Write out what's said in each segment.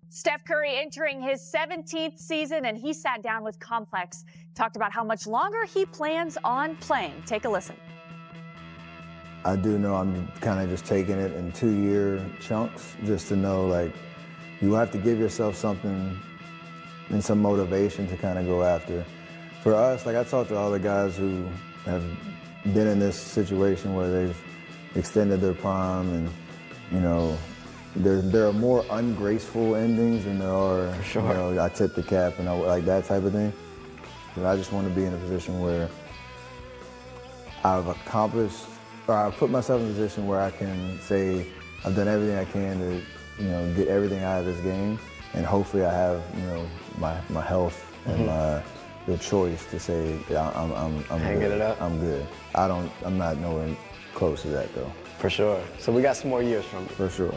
Steph Curry entering his 17th season, and he sat down with Complex, talked about how much longer he plans on playing. Take a listen. I do know I'm kind of just taking it in 2-year chunks, just to know, like, you have to give yourself something and some motivation to kind of go after. For us, like, I talked to all the guys who have been in this situation where they've extended their prime, and, you know, there are more ungraceful endings than there are, sure. You know, I tip the cap and like that type of thing. But I just want to be in a position where I've accomplished, or I've put myself in a position where I can say I've done everything I can to, you know, get everything out of this game, and hopefully I have, you know, my health and the choice to say I'm Hanging good. it up. I'm good. I'm not nowhere close to that though. For sure. So we got some more years from you. For sure.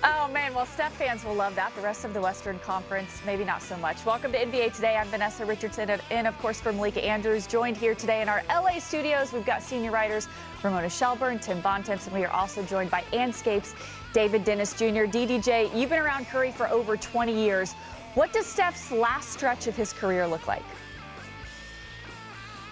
Oh, man, well, Steph fans will love that. The rest of the Western Conference, maybe not so much. Welcome to NBA Today. I'm Vanessa Richardson, and, of course, from Malika Andrews. Joined here today in our L.A. studios, we've got senior writers Ramona Shelburne, Tim Bontemps, and we are also joined by Anscape's David Dennis Jr. DDJ, you've been around Curry for over 20 years. What does Steph's last stretch of his career look like?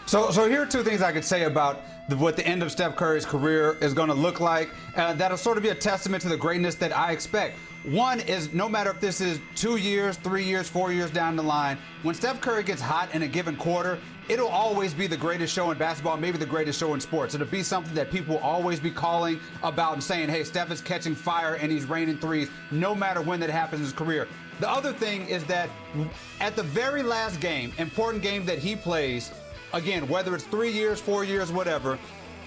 So here are two things I could say about what the end of Steph Curry's career is going to look like. That'll sort of be a testament to the greatness that I expect. One is, no matter if this is 2 years, 3 years, 4 years down the line, when Steph Curry gets hot in a given quarter, it'll always be the greatest show in basketball, maybe the greatest show in sports. It'll be something that people will always be calling about and saying, hey, Steph is catching fire and he's raining threes, no matter when that happens in his career. The other thing is that at the very last game, important game that he plays, again, whether it's 3 years, 4 years, whatever,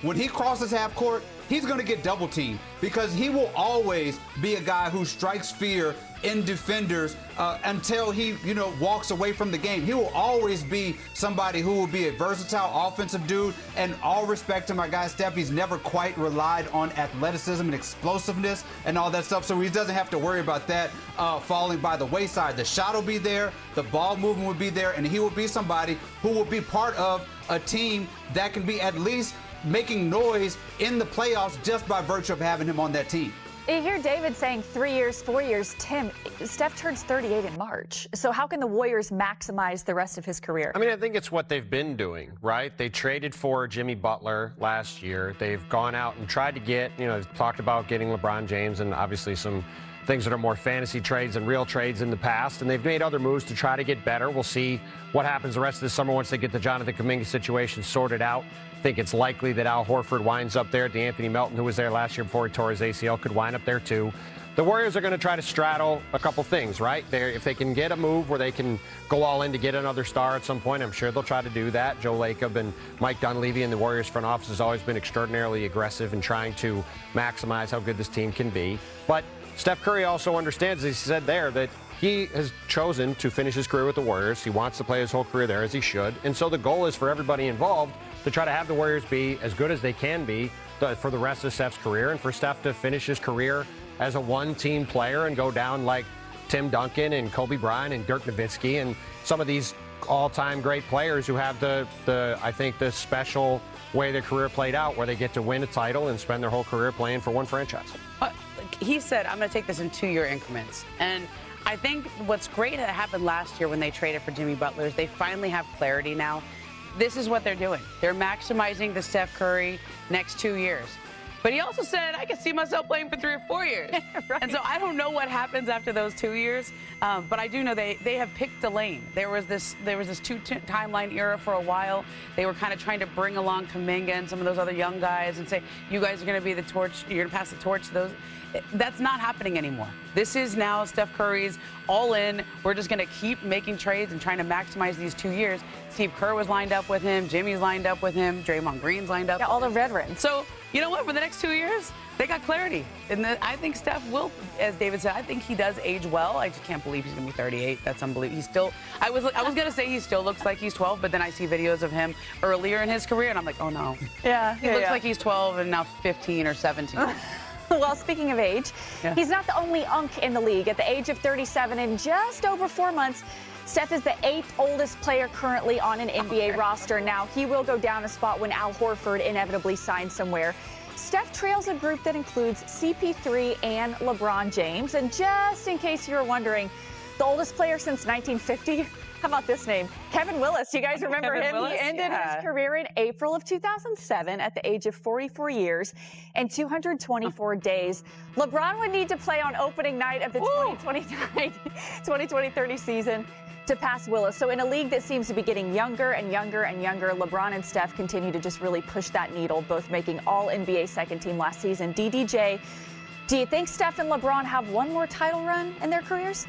when he crosses half court, he's going to get double teamed because he will always be a guy who strikes fear in defenders until he, you know, walks away from the game. He will always be somebody who will be a versatile offensive dude, and all respect to my guy Steph, he's never quite relied on athleticism and explosiveness and all that stuff, so he doesn't have to worry about that falling by the wayside. The shot will be there, the ball movement will be there, and he will be somebody who will be part of a team that can be at least making noise in the playoffs just by virtue of having him on that team. You hear David saying 3 years, 4 years. Tim, Steph turns 38 in March. So how can the Warriors maximize the rest of his career? I mean, I think it's what they've been doing, right? They traded for Jimmy Butler last year. They've gone out and tried to get, you know, talked about getting LeBron James and obviously some things that are more fantasy trades than real trades in the past. And they've made other moves to try to get better. We'll see what happens the rest of the summer once they get the Jonathan Kuminga situation sorted out. I think it's likely that Al Horford winds up there. DeAnthony Melton, who was there last year before he tore his ACL, could wind up there too. The Warriors are going to try to straddle a couple things, right? If they can get a move where they can go all in to get another star at some point, I'm sure they'll try to do that. Joe Lacob and Mike Dunleavy and the Warriors front office has always been extraordinarily aggressive in trying to maximize how good this team can be. But Steph Curry also understands, as he said there, that he has chosen to finish his career with the Warriors. He wants to play his whole career there, as he should. And so the goal is for everybody involved to try to have the Warriors be as good as they can be for the rest of Steph's career, and for Steph to finish his career as a one-team player and go down like Tim Duncan and Kobe Bryant and Dirk Nowitzki and some of these all-time great players who have I think the special way their career played out, where they get to win a title and spend their whole career playing for one franchise. He said, I'm going to take this in 2-year increments. And I think what's great that happened last year when they traded for Jimmy Butler is they finally have clarity now. This is what they're doing. They're maximizing the Steph Curry next 2 years. But he also said, I can see myself playing for 3 or 4 years. Right. And so I don't know what happens after those 2 years, but I do know they have picked a lane. There was this two-timeline era for a while. They were kind of trying to bring along Kuminga and some of those other young guys and say, you guys are going to be the torch, you're going to pass the torch to those. That's not happening anymore. This is now Steph Curry's all in. We're just going to keep making trades and trying to maximize these 2 years. Steve Kerr was lined up with him. Jimmy's lined up with him. Draymond Green's lined up. Yeah, all the veterans. So, you know what? For the next 2 years, they got clarity. And I think Steph will, as David said, I think he does age well. I just can't believe he's going to be 38. That's unbelievable. He's still, I was going to say he still looks like he's 12, but then I see videos of him earlier in his career, and I'm like, oh, no. Yeah. He looks like he's 12 and now 15 or 17. Well, speaking of age, he's not the only unk in the league. At the age of 37 in just over 4 months, Steph is the 8th oldest player currently on an NBA roster. Now, he will go down a spot when Al Horford inevitably signs somewhere. Steph trails a group that includes CP3 and LeBron James. And just in case you were wondering, the oldest player since 1950, how about this name? Kevin Willis. You guys remember Kevin him? Willis, He ended his career in April of 2007 at the age of 44 years and 224 days. LeBron would need to play on opening night of the 2020-30 season to pass Willis. So in a league that seems to be getting younger and younger and younger, LeBron and Steph continue to just really push that needle, both making all NBA second team last season. DDJ, do you think Steph and LeBron have one more title run in their careers?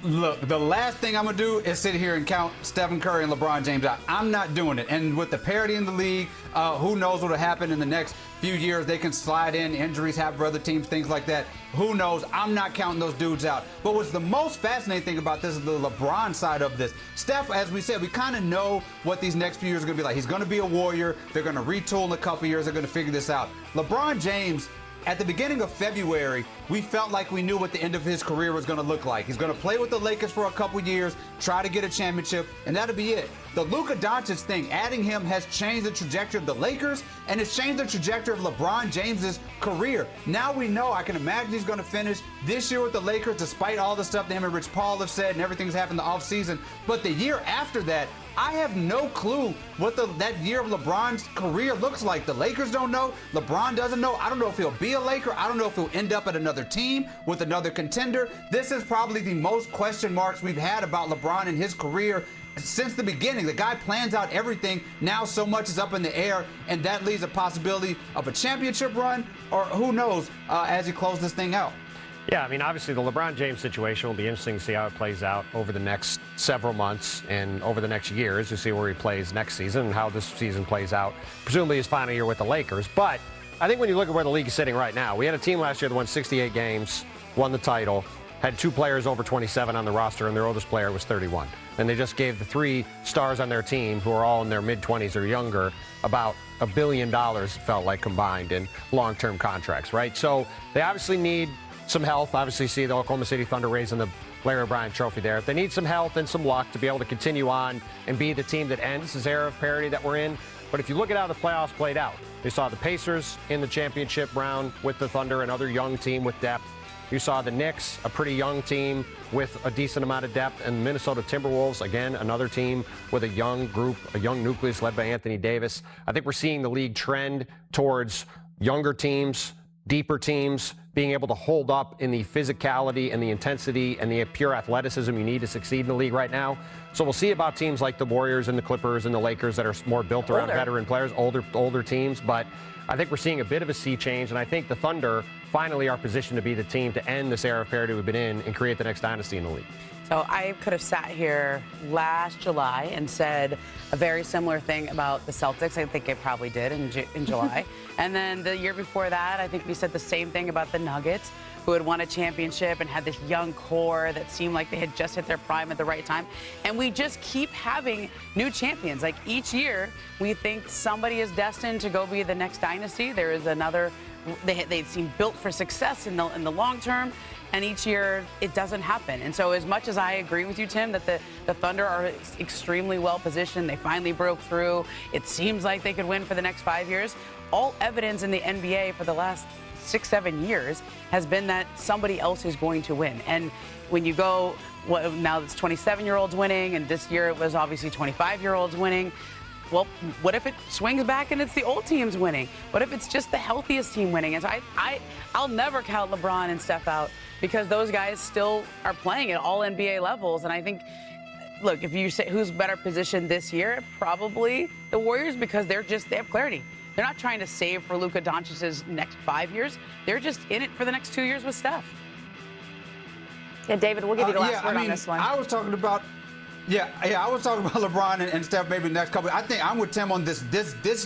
Look, the last thing I'm going to do is sit here and count Stephen Curry and LeBron James out. I'm not doing it. And with the parity in the league, who knows what will happen in the next few years. They can slide in, injuries happen for other teams, things like that. Who knows? I'm not counting those dudes out. But what's the most fascinating thing about this is the LeBron side of this. Steph, as we said, we kind of know what these next few years are going to be like. He's going to be a warrior. They're going to retool in a couple years. They're going to figure this out. LeBron James, at the beginning of February, we felt like we knew what the end of his career was going to look like. He's going to play with the Lakers for a couple years, try to get a championship, and that'll be it. The Luka Doncic thing, adding him has changed the trajectory of the Lakers, and it's changed the trajectory of LeBron James's career. Now we know, I can imagine he's going to finish this year with the Lakers, despite all the stuff that him and Rich Paul have said and everything's happened in the offseason. But the year after that, I have no clue what that year of LeBron's career looks like. The Lakers don't know. LeBron doesn't know. I don't know if he'll be a Laker. I don't know if he'll end up at another team with another contender. This is probably the most question marks we've had about LeBron and his career since the beginning. The guy plans out everything. Now so much is up in the air, and that leaves a possibility of a championship run, or who knows, as he closes this thing out. Yeah, I mean, obviously the LeBron James situation will be interesting to see how it plays out over the next several months and over the next years to see where he plays next season and how this season plays out, presumably his final year with the Lakers. But I think when you look at where the league is sitting right now, we had a team last year that won 68 games, won the title, had 2 players over 27 on the roster, and their oldest player was 31. And they just gave the 3 stars on their team, who are all in their mid-20s or younger, about $1 billion, it felt like, combined in long-term contracts, right? So they obviously need some health. Obviously, see the Oklahoma City Thunder raising the Larry O'Brien trophy there. They need some health and some luck to be able to continue on and be the team that ends this era of parity that we're in. But if you look at how the playoffs played out, you saw the Pacers in the championship round with the Thunder, another young team with depth. You saw the Knicks, a pretty young team with a decent amount of depth, and Minnesota Timberwolves, again, another team with a young group, a young nucleus led by Anthony Davis. I think we're seeing the league trend towards younger teams, deeper teams, being able to hold up in the physicality and the intensity and the pure athleticism you need to succeed in the league right now. So we'll see about teams like the Warriors and the Clippers and the Lakers that are more built around veteran players, older teams. But I think we're seeing a bit of a sea change, and I think the Thunder finally are positioned to be the team to end this era of parity we've been in and create the next dynasty in the league. So I could have sat here last July and said a very similar thing about the Celtics. I think I probably did in July. And then the year before that, I think we said the same thing about the Nuggets, who had won a championship and had this young core that seemed like they had just hit their prime at the right time. And we just keep having new champions. Like each year, we think somebody is destined to go be the next dynasty. There is another, they seem built for success in the long term. And each year, it doesn't happen. And so as much as I agree with you, Tim, that the Thunder are extremely well positioned, they finally broke through, it seems like they could win for the next 5 years, all evidence in the NBA for the last 6-7 years has been that somebody else is going to win. And when you go, well, now it's 27-year-olds winning, and this year it was obviously 25-year-olds winning. Well, what if it swings back and it's the old teams winning? What if it's just the healthiest team winning? And so I'll never count LeBron and Steph out because those guys still are playing at all NBA levels. And I think, look, if you say who's better positioned this year, probably the Warriors because they have clarity. They're not trying to save for Luka Doncic's next 5 years. They're just in it for the next 2 years with Steph. Yeah, David, we'll give you the last word on this one. I was talking about I was talking about LeBron and Steph maybe the next couple. I think I'm with Tim on this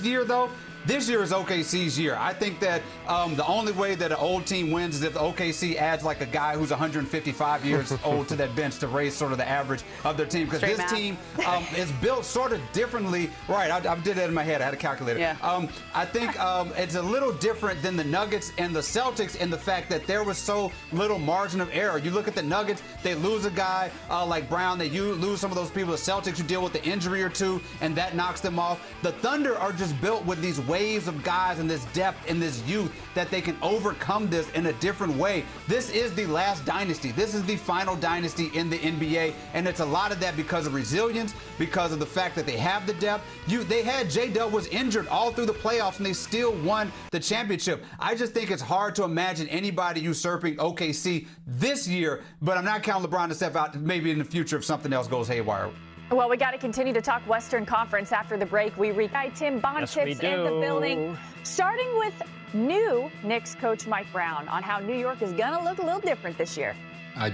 year, though. This year is OKC's year. I think that the only way that an old team wins is if the OKC adds like a guy who's 155 years old to that bench to raise sort of the average of their team. Because this team is built sort of differently. Right, I did that in my head. I had a calculator. Yeah. I think it's a little different than the Nuggets and the Celtics in the fact that there was so little margin of error. You look at the Nuggets, they lose a guy like Brown. They lose some of those people. The Celtics, you deal with the injury or two, and that knocks them off. The Thunder are just built with these waves of guys and this depth and this youth that they can overcome this in a different way. This is the last dynasty. This is the final dynasty in the NBA, and it's a lot of that because of resilience, because of the fact that they have the depth. They had J-Dub was injured all through the playoffs, and they still won the championship. I just think it's hard to imagine anybody usurping OKC this year, but I'm not counting LeBron to step out maybe in the future if something else goes haywire. Well, we got to continue to talk Western Conference after the break. We read Tim Bontemps in the building, starting with new Knicks coach Mike Brown on how New York is going to look a little different this year. I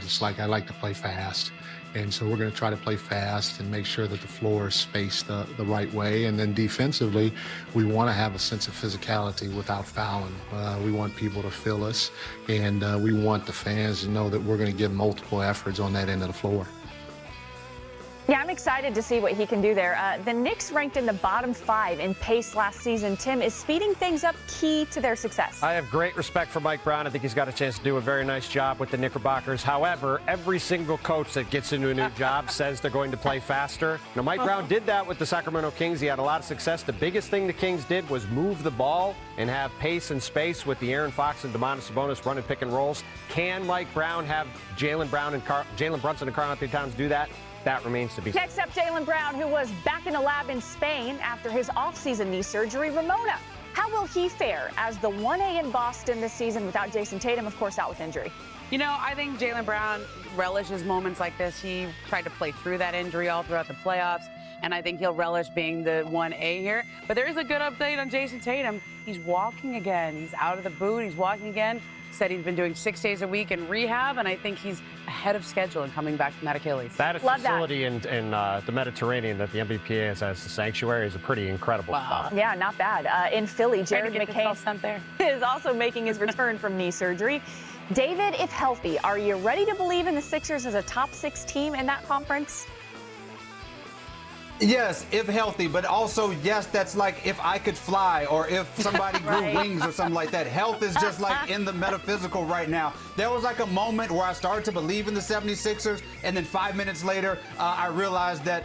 like to play fast. And so we're going to try to play fast and make sure that the floor is spaced the right way. And then defensively, we want to have a sense of physicality without fouling. We want people to feel us, and we want the fans to know that we're going to give multiple efforts on that end of the floor. Yeah, I'm excited to see what he can do there. The Knicks ranked in the bottom 5 in pace last season. Tim, is speeding things up key to their success? I have great respect for Mike Brown. I think he's got a chance to do a very nice job with the Knickerbockers. However, every single coach that gets into a new job says they're going to play faster. Now, Mike Brown did that with the Sacramento Kings. He had a lot of success. The biggest thing the Kings did was move the ball and have pace and space with the Aaron Fox and Domantas Sabonis running pick and rolls. Can Mike Brown have Jalen Brunson and Karl-Anthony Towns do that? That remains to be seen. Next up, Jalen Brown, who was back in the lab in Spain after his offseason knee surgery. Ramona, how will he fare as the 1A in Boston this season without Jason Tatum, of course, out with injury? You know, I think Jalen Brown relishes moments like this. He tried to play through that injury all throughout the playoffs, and I think he'll relish being the 1A here. But there is a good update on Jason Tatum. He's walking again. He's out of the boot. He's walking again. Said he's been doing 6 days a week in rehab, and I think he's ahead of schedule in coming back from that Achilles. That facility in the Mediterranean that the NBPA has as a sanctuary is a pretty incredible spot. Yeah, not bad. In Philly, Jared McCain is also making his return from knee surgery. David, if healthy, are you ready to believe in the Sixers as a top 6 team in that conference? Yes, if healthy, but also, yes, that's like if I could fly or if somebody grew wings or something like that. Health is just like in the metaphysical right now. There was like a moment where I started to believe in the 76ers, and then 5 minutes later, I realized that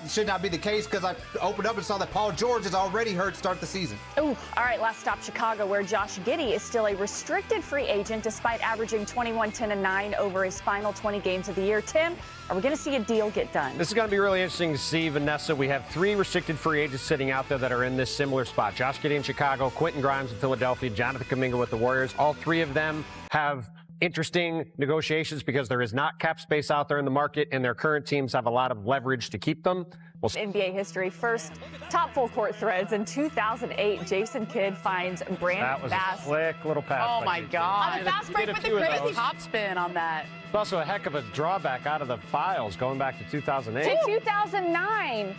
should not be the case because I opened up and saw that Paul George is already hurt to start the season. Ooh, all right, last stop, Chicago, where Josh Giddey is still a restricted free agent despite averaging 21, 10, and 9 over his final 20 games of the year. Tim, are we going to see a deal get done? This is going to be really interesting to see, Vanessa. We have 3 restricted free agents sitting out there that are in this similar spot. Josh Giddey in Chicago, Quentin Grimes in Philadelphia, Jonathan Kuminga with the Warriors. All 3 of them have interesting negotiations because there is not cap space out there in the market, and their current teams have a lot of leverage to keep them. NBA history. First, top full court threads in 2008. Jason Kidd finds Brandon Bass. That was a slick little pass. Oh, my God. On the fast break with the crazy top spin on that. It's also a heck of a drawback out of the files going back to 2008. To 2009.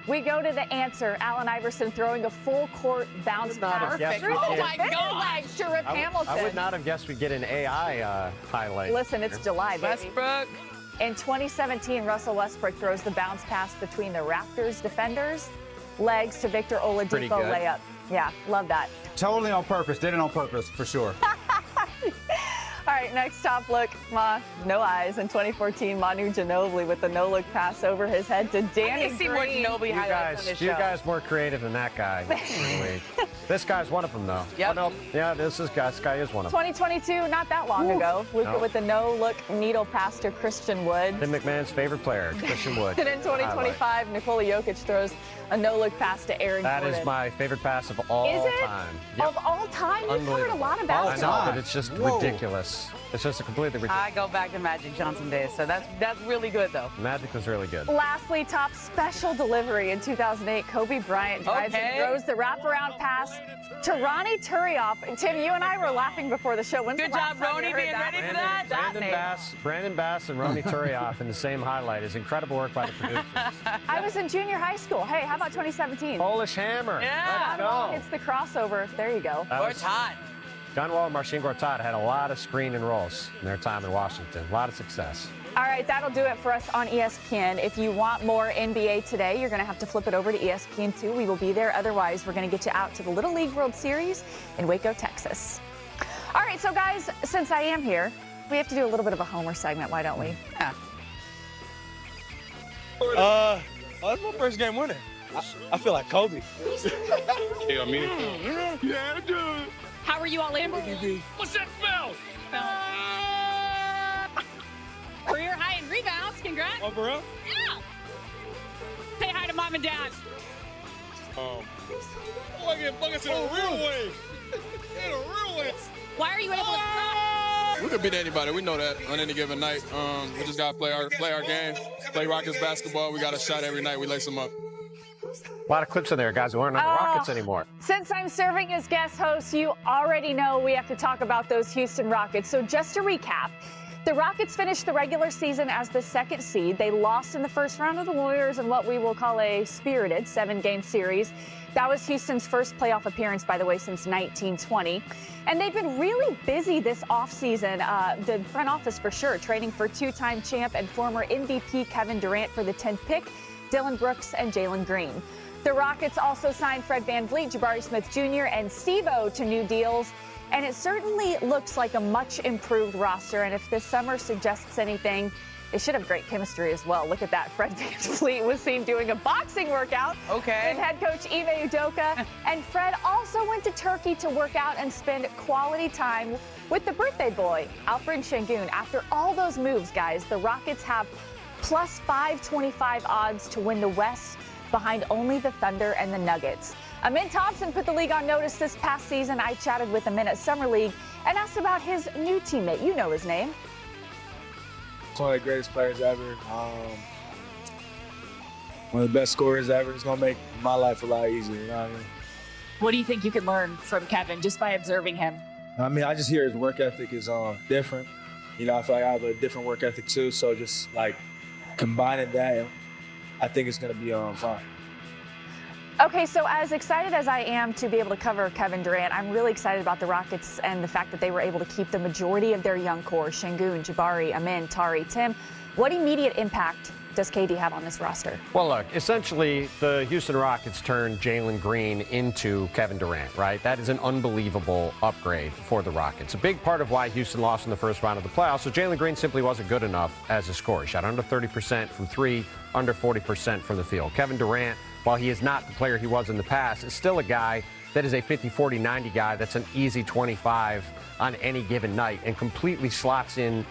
We go to the answer. Allen Iverson throwing a full court bounce pass. Oh, my God. To Rip Hamilton. I would not have guessed we'd get an AI highlight. Listen, it's July, baby. Westbrook. In 2017, Russell Westbrook throws the bounce pass between the Raptors defenders' legs to Victor Oladipo layup. Yeah, love that. Totally on purpose. Did it on purpose, for sure. All right, next top look. No eyes. In 2014, Manu Ginobili with the no-look pass over his head to Danny See more Green. Ginobili highlights on this show. You guys more creative than that guy. This guy's one of them, though. Yep. Oh, no. Yeah, this guy is one of them. 2022, not that long ago. Luka with the no-look needle pass to Christian Wood. Tim McMahon's favorite player, Christian Wood. And in 2025, Nikola Jokic throws a no-look pass to Aaron Gordon. That is my favorite pass of all time. Yep. Of all time? You've covered a lot of basketball. I know, but it's just ridiculous. It's just a completely ridiculous. I go back to Magic Johnson days, so that's really good, though. Magic was really good. Lastly, top special delivery in 2008. Kobe Bryant drives and throws the wraparound pass to Ronnie Turioff. Tim, you and I were laughing before the show. Good job, Ronnie, being ready for that. Brandon Bass and Ronnie Turioff in the same highlight is incredible work by the producers. I was in junior high school. Hey, how about 2017? Polish Hammer. Yeah. It's the crossover. There you go. Gortat. John Wall and Marcin Gortat had a lot of screen and rolls in their time in Washington. A lot of success. All right, that'll do it for us on ESPN. If you want more NBA today, you're going to have to flip it over to ESPN2. We will be there. Otherwise, we're going to get you out to the Little League World Series in Waco, Texas. All right, so guys, since I am here, we have to do a little bit of a Homer segment. Why don't we? Yeah. That's my first game winning. I feel like Kobe. Yeah, me. Yeah, dude. How are you all in? What's that smell? Career high in rebounds. Congrats. Oh, for real? Yeah. Say hi to mom and dad. Buckets in a real way. In a real way. Why are you able to? We could beat anybody. We know that on any given night. We just gotta play our game. Play Rockets basketball. We got a shot every night. We lace them up. A lot of clips in there, guys, who aren't on the Rockets anymore. Since I'm serving as guest host, you already know we have to talk about those Houston Rockets. So just to recap, the Rockets finished the regular season as the 2nd seed. They lost in the first round of the Warriors in what we will call a spirited 7-game series. That was Houston's first playoff appearance, by the way, since 1920. And they've been really busy this offseason, the front office for sure, trading for 2-time champ and former MVP Kevin Durant for the 10th pick, Dillon Brooks and Jalen Green. The Rockets also signed Fred VanVleet, Jabari Smith Jr., and Steve-O to new deals. And it certainly looks like a much improved roster. And if this summer suggests anything, they should have great chemistry as well. Look at that. Fred VanVleet was seen doing a boxing workout with head coach Ime Udoka. And Fred also went to Turkey to work out and spend quality time with the birthday boy, Alperen Şengün. After all those moves, guys, the Rockets have plus 525 odds to win the West, behind only the Thunder and the Nuggets. Amin Thompson put the league on notice this past season. I chatted with him at Summer League and asked about his new teammate. You know his name. He's one of the greatest players ever. One of the best scorers ever. It's going to make my life a lot easier, you know what I mean? What do you think you can learn from Kevin just by observing him? I mean, I just hear his work ethic is different. You know, I feel like I have a different work ethic too, so just like combining that, I think it's going to be fine. Okay, so as excited as I am to be able to cover Kevin Durant, I'm really excited about the Rockets and the fact that they were able to keep the majority of their young core, Şengün, Jabari, Amin, Tari, Tim. What immediate impact does KD have on this roster? Well, look, essentially, the Houston Rockets turned Jalen Green into Kevin Durant, right? That is an unbelievable upgrade for the Rockets. A big part of why Houston lost in the first round of the playoffs, so Jalen Green simply wasn't good enough as a scorer. Shot under 30% from 3, under 40% from the field. Kevin Durant, while he is not the player he was in the past, is still a guy that is a 50, 40, 90 guy that's an easy 25 on any given night and completely slots in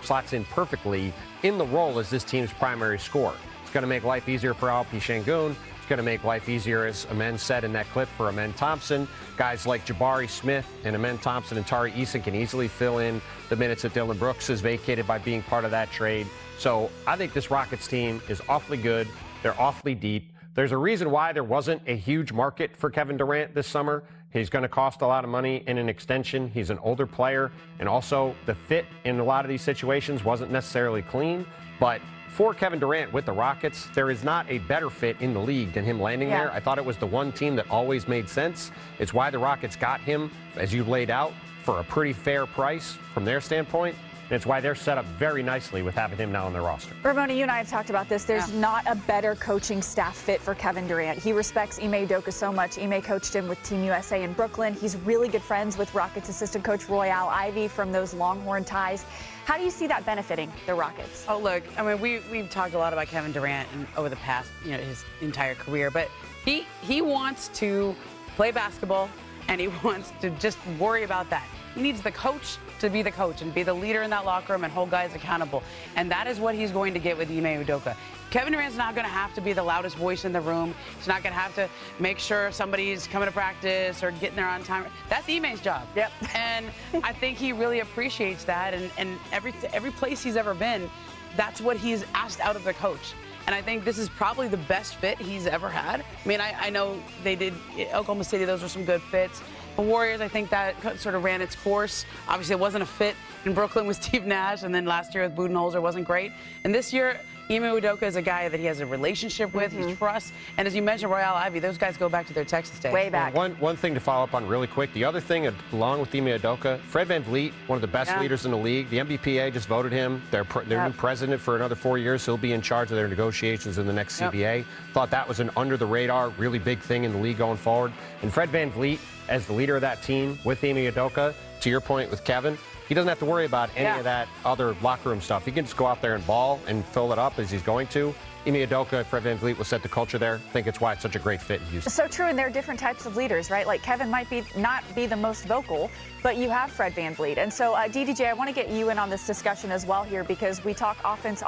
perfectly in the role as this team's primary scorer. It's going to make life easier for Alperen Şengün. It's going to make life easier, as Amen said in that clip, for Amen Thompson. Guys like Jabari Smith and Amen Thompson and Tari Eason can easily fill in the minutes that Dillon Brooks is vacated by being part of that trade. So I think this Rockets team is awfully good. They're awfully deep. There's a reason why there wasn't a huge market for Kevin Durant this summer. He's going to cost a lot of money in an extension. He's an older player. And also the fit in a lot of these situations wasn't necessarily clean. But for Kevin Durant with the Rockets, there is not a better fit in the league than him landing there. I thought it was the one team that always made sense. It's why the Rockets got him, as you laid out, for a pretty fair price from their standpoint. And it's why they're set up very nicely with having him now on their roster. Ramona, you and I have talked about this. There's not a better coaching staff fit for Kevin Durant. He respects Ime Udoka so much. Ime coached him with Team USA in Brooklyn. He's really good friends with Rockets assistant coach Royale Ivey from those Longhorn ties. How do you see that benefiting the Rockets? Oh, look, I mean, we've talked a lot about Kevin Durant over the past, his entire career, but he wants to play basketball and he wants to just worry about that. He needs the coach to be the coach and be the leader in that locker room and hold guys accountable. And that is what he's going to get with Ime Udoka. Kevin Durant's not going to have to be the loudest voice in the room. He's not going to have to make sure somebody's coming to practice or getting there on time. That's Ime's job. Yep. And I think he really appreciates that. And every place he's ever been, that's what he's asked out of the coach. And I think this is probably the best fit he's ever had. I mean, I know they did Oklahoma City. Those were some good fits. The Warriors, I think that sort of ran its course. Obviously, it wasn't a fit in Brooklyn with Steve Nash, and then last year with Budenholzer wasn't great. And this year, Ime Udoka is a guy that he has a relationship with, he trusts. And as you mentioned, Royale Ivey, those guys go back to their Texas days. Way back. One thing to follow up on really quick. The other thing, along with Ime Udoka, Fred VanVleet, one of the best leaders in the league. The NBPA just voted him their new president for another 4 years. He'll be in charge of their negotiations in the next CBA. Thought that was an under-the-radar, really big thing in the league going forward. And Fred VanVleet, as the leader of that team with Ime Udoka, to your point with Kevin, he doesn't have to worry about any of that other locker room stuff. He can just go out there and ball and fill it up as he's going to. Ime Udoka, Fred VanVleet will set the culture there. I think it's why it's such a great fit in Houston. So true, and there are different types of leaders, right? Like Kevin might not be the most vocal, but you have Fred VanVleet. And so, DDJ, I want to get you in on this discussion as well here because we talk offense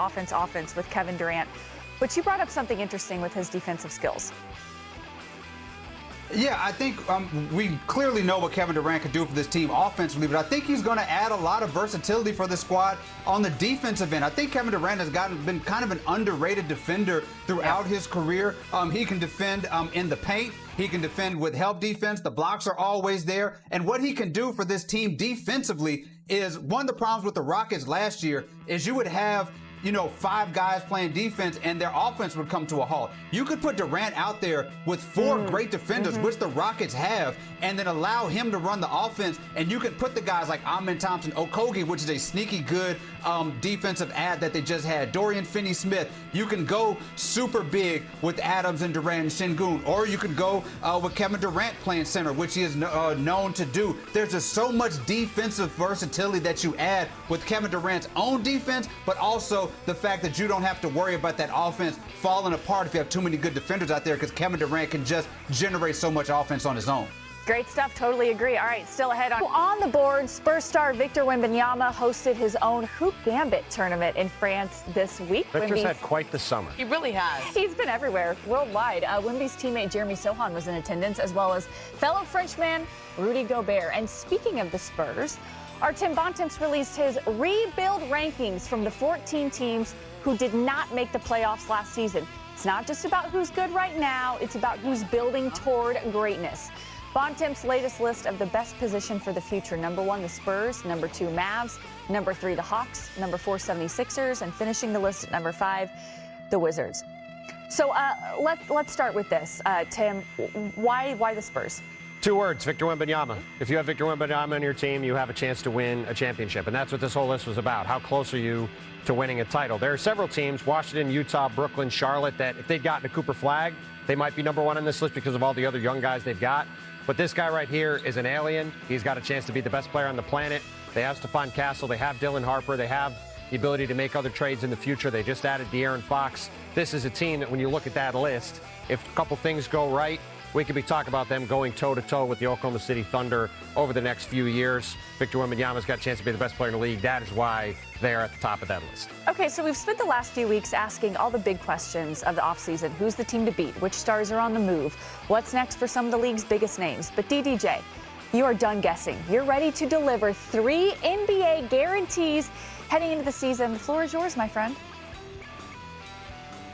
with Kevin Durant. But you brought up something interesting with his defensive skills. Yeah, I think we clearly know what Kevin Durant could do for this team offensively, but I think he's going to add a lot of versatility for the squad on the defensive end. I think Kevin Durant has been kind of an underrated defender throughout his career. He can defend in the paint. He can defend with help defense. The blocks are always there. And what he can do for this team defensively is one of the problems with the Rockets last year is you would have 5 guys playing defense and their offense would come to a halt. You could put Durant out there with 4 great defenders, which the Rockets have, and then allow him to run the offense, and you could put the guys like Amen Thompson, Okogie, which is a sneaky good defensive ad that they just had, Dorian Finney-Smith. You can go super big with Adams and Durant and Şengün, or you could go with Kevin Durant playing center, which he is known to do. There's just so much defensive versatility that you add with Kevin Durant's own defense, but also the fact that you don't have to worry about that offense falling apart if you have too many good defenders out there because Kevin Durant can just generate so much offense on his own. Great stuff. Totally agree. All right, still ahead on the board, Spurs star Victor Wembanyama hosted his own Hoop Gambit tournament in France this week. Victor's had quite the summer. He really has. He's been everywhere, worldwide. Wemby's teammate Jeremy Sohan was in attendance, as well as fellow Frenchman Rudy Gobert. And speaking of the Spurs, our Tim Bontemps released his rebuild rankings from the 14 teams who did not make the playoffs last season. It's not just about who's good right now, it's about who's building toward greatness. Bontemps' latest list of the best position for the future: number 1, the Spurs; number 2, Mavs; number 3, the Hawks; number 4, 76ers; and finishing the list at number 5, the Wizards. So let's start with this. Tim, why the Spurs? 2 words, Victor Wembanyama. If you have Victor Wembanyama on your team, you have a chance to win a championship. And that's what this whole list was about. How close are you to winning a title? There are several teams, Washington, Utah, Brooklyn, Charlotte, that if they'd gotten a Cooper Flag, they might be number 1 on this list because of all the other young guys they've got. But this guy right here is an alien. He's got a chance to be the best player on the planet. They have Stephon Castle. They have Dylan Harper. They have the ability to make other trades in the future. They just added De'Aaron Fox. This is a team that when you look at that list, if a couple things go right, we could be talking about them going toe-to-toe with the Oklahoma City Thunder over the next few years. Victor Wembanyama's got a chance to be the best player in the league. That is why they're at the top of that list. Okay, so we've spent the last few weeks asking all the big questions of the offseason. Who's the team to beat? Which stars are on the move? What's next for some of the league's biggest names? But DDJ, you are done guessing. You're ready to deliver 3 NBA guarantees heading into the season. The floor is yours, my friend.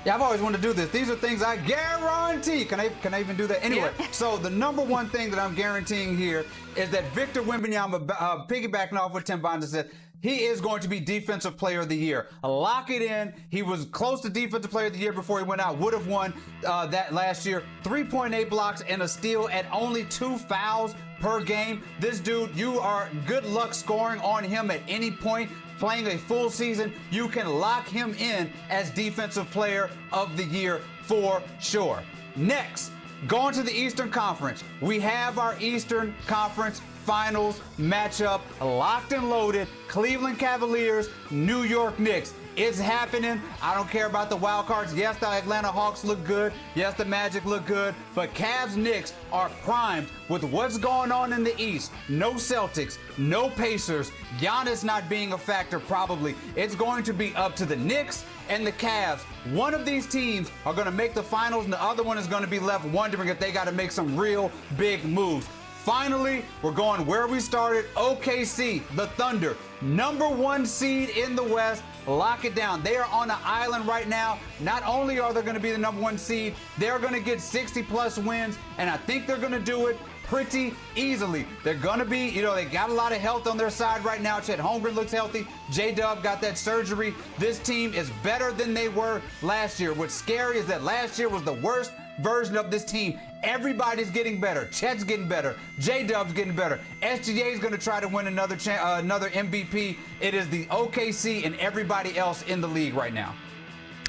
Yeah, I've always wanted to do this. These are things I guarantee. Can I even do that? Anyway, So the number 1 thing that I'm guaranteeing here is that Victor Wembanyama, piggybacking off what Tim Bontemps said, he is going to be Defensive Player of the Year. Lock it in. He was close to Defensive Player of the Year before he went out. Would have won that last year. 3.8 blocks and a steal at only 2 fouls per game. This dude, you are good luck scoring on him at any point. Playing a full season, you can lock him in as Defensive Player of the Year for sure. Next, going to the Eastern Conference. We have our Eastern Conference Finals matchup locked and loaded. Cleveland Cavaliers, New York Knicks. It's happening. I don't care about the wild cards. Yes, the Atlanta Hawks look good. Yes, the Magic look good. But Cavs Knicks are primed with what's going on in the East. No Celtics, no Pacers. Giannis not being a factor probably. It's going to be up to the Knicks and the Cavs. One of these teams are going to make the finals, and the other one is going to be left wondering if they got to make some real big moves. Finally, we're going where we started. OKC, the Thunder, number 1 seed in the West. Lock it down. They are on an island right now. Not only are they going to be the number 1 seed, they're going to get 60-plus wins, and I think they're going to do it pretty easily. They're going to be, they got a lot of health on their side right now. Chet Holmgren looks healthy. J-Dub got that surgery. This team is better than they were last year. What's scary is that last year was the worst version of this team. Everybody's getting better. Chet's getting better. J-Dub's getting better. SGA is going to try to win another MVP. It is the OKC and everybody else in the league right now.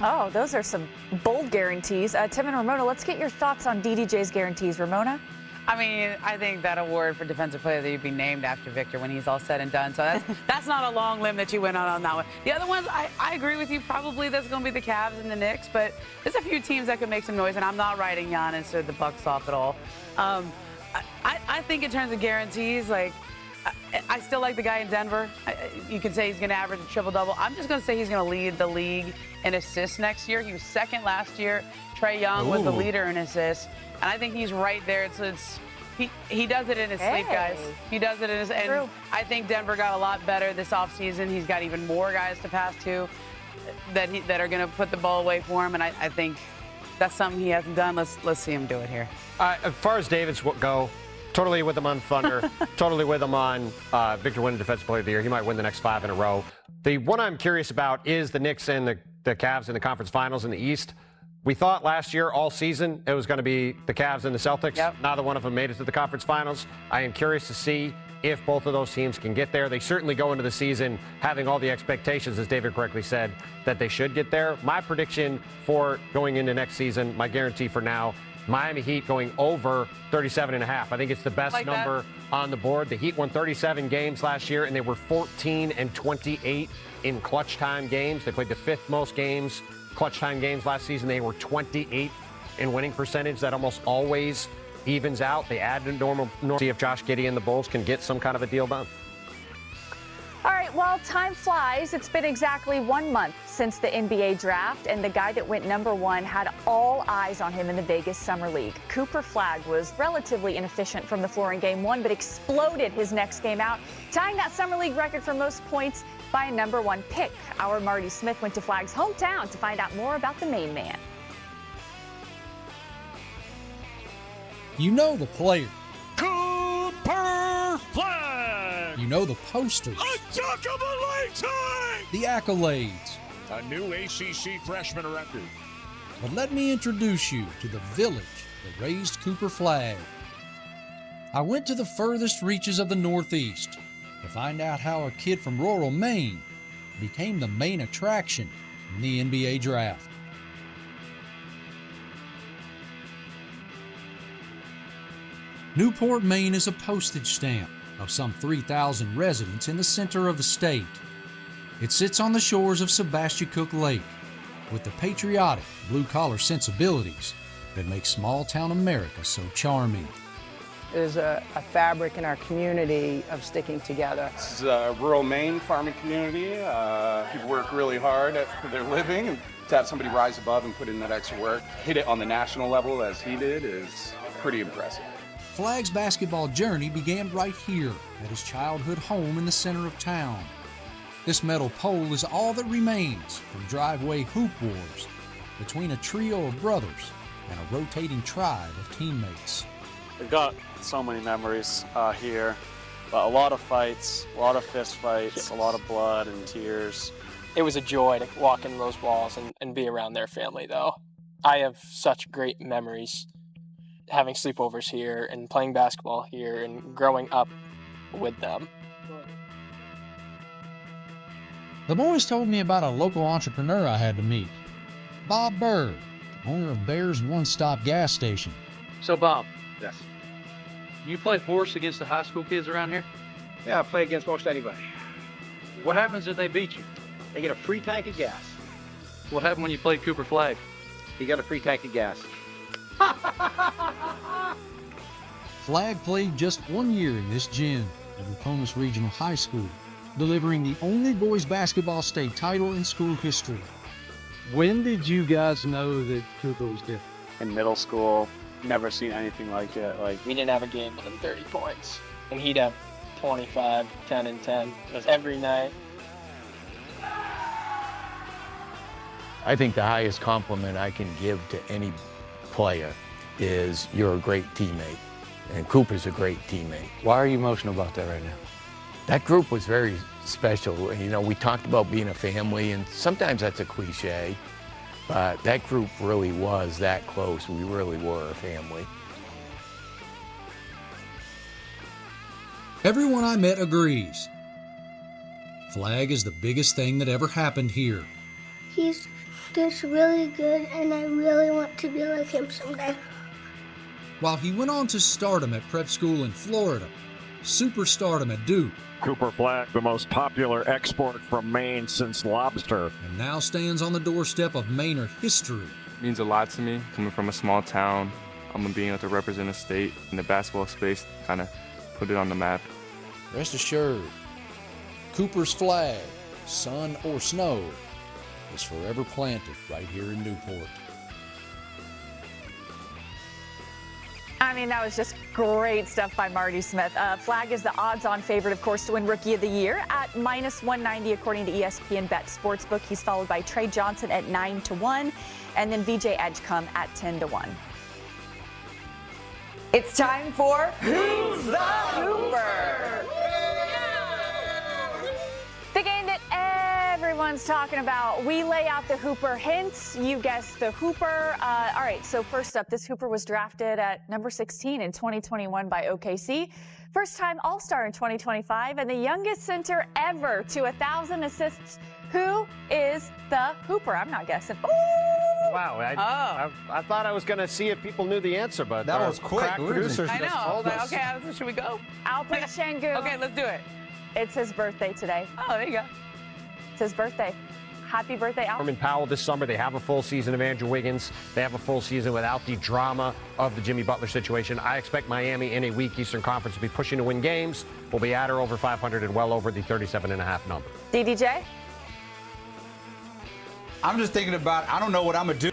Oh, those are some bold guarantees. Tim and Ramona, let's get your thoughts on DDJ's guarantees. Ramona? I mean, I think that award for defensive player that you'd be named after Victor when he's all said and done. So that's not a long limb that you went on that one. The other ones, I agree with you. Probably that's going to be the Cavs and the Knicks, but there's a few teams that could make some noise, and I'm not writing Giannis or the Bucks off at all. I think in terms of guarantees, like, I still like the guy in Denver. You could say he's going to average a triple-double. I'm just going to say he's going to lead the league in assists next year. He was second last year. Trae Young was the leader in assists. And I think he's right there. He does it in his sleep, guys. He does it in his and True. I think Denver got a lot better this offseason. He's got even more guys to pass to that are going to put the ball away for him. And I think that's something he hasn't done. Let's see him do it here. As far as David's go, totally with him on Thunder, totally with him on Victor winning Defensive Player of the Year. He might win the next 5 in a row. The one I'm curious about is the Knicks and the Cavs in the conference finals in the East. We thought last year, all season, it was going to be the Cavs and the Celtics. Yep. Neither one of them made it to the conference finals. I am curious to see if both of those teams can get there. They certainly go into the season having all the expectations, as David correctly said, that they should get there. My prediction for going into next season, my guarantee for now, Miami Heat going over 37.5. I think it's the best number on the board. The Heat won 37 games last year, and they were 14-28 in clutch time games. They played the 5th most games, clutch time games last season. They were 28th in winning percentage. That almost always evens out. They add to normal. See if Josh Giddey and the Bulls can get some kind of a deal done. All right, well, time flies. It's been exactly 1 month since the NBA draft, and the guy that went #1 had all eyes on him in the Vegas Summer League. Cooper Flagg was relatively inefficient from the floor in Game 1, but exploded his next game out, tying that Summer League record for most points by a #1 pick. Our Marty Smith went to Flagg's hometown to find out more about the main man. You know the player. Cooper Flagg! You know the posters. A duck of a lifetime! The accolades. A new ACC freshman record. But let me introduce you to the village that raised Cooper Flagg. I went to the furthest reaches of the Northeast to find out how a kid from rural Maine became the main attraction in the NBA draft. Newport, Maine is a postage stamp of some 3,000 residents in the center of the state. It sits on the shores of Sebastiacook Lake with the patriotic blue-collar sensibilities that make small-town America so charming. There's a fabric in our community of sticking together. This is a rural Maine farming community. People work really hard for their living, and to have somebody rise above and put in that extra work, hit it on the national level as he did, is pretty impressive. Flagg's basketball journey began right here at his childhood home in the center of town. This metal pole is all that remains from driveway hoop wars between a trio of brothers and a rotating tribe of teammates. We've got so many memories here, but a lot of fights, a lot of fist fights, a lot of blood and tears. It was a joy to walk in those walls and be around their family, though. I have such great memories having sleepovers here and playing basketball here and growing up with them. The boys told me about a local entrepreneur I had to meet. Bob Bird, owner of Bear's One Stop Gas Station. So, Bob, Yes. you play horse against the high school kids around here? Yeah, I play against most anybody. What happens if they beat you? They get a free tank of gas. What happened when you played Cooper Flagg? He got a free tank of gas. Flagg played just 1 year in this gym at Nokomis Regional High School, delivering the only boys basketball state title in school history. When did you guys know that Cooper was different? In middle school, never seen anything like it. We didn't have a game within 30 points, and he'd have 25, 10, and 10 every night. I think the highest compliment I can give to any player is you're a great teammate, and Cooper's a great teammate. Why are you emotional about that right now? That group was very special. You know, we talked about being a family, and sometimes that's a cliche, but that group really was that close. We really were a family. Everyone I met agrees. Flagg is the biggest thing that ever happened here. He's just really good, and I really want to be like him someday. while he went on to stardom at prep school in Florida, superstardom at Duke, Cooper Flag, the most popular export from Maine since lobster. and now stands on the doorstep of Mainer history. It means a lot to me, coming from a small town. I'm being able to represent a state in the basketball space, kind of put it on the map. Rest assured, Cooper's flag, sun or snow, is forever planted right here in Newport. I mean, that was just great stuff by Marty Smith. Flag is the odds-on favorite, of course, to win Rookie of the Year at -190 according to ESPN Bet Sportsbook. He's followed by Trey Johnson at 9-1, and then VJ Edgecombe at 10-1. It's time for Who's the Hooper? The game that everyone's talking about. We lay out the Hooper hints. You guess the Hooper. All right, so first up, this Hooper was drafted at number 16 in 2021 by OKC. First-time All-Star in 2025 and the youngest center ever to 1,000 assists. Who is the Hooper? I'm not guessing. Ooh! Wow, I thought I was going to see if people knew the answer, but that was quick. Producers I know. just I was told like, us. okay, should we go? Alperen Şengün. Okay, let's do it. It's his birthday today. Oh, there you go. It's his birthday. Happy birthday, Al. Norman Powell this summer. They have a full season of Andrew Wiggins. They have a full season without the drama of the Jimmy Butler situation. I expect Miami in a weak Eastern Conference to be pushing to win games. We'll be at or over 500 and well over the 37.5 number. DDJ? I'm just thinking about, I don't know what I'm going to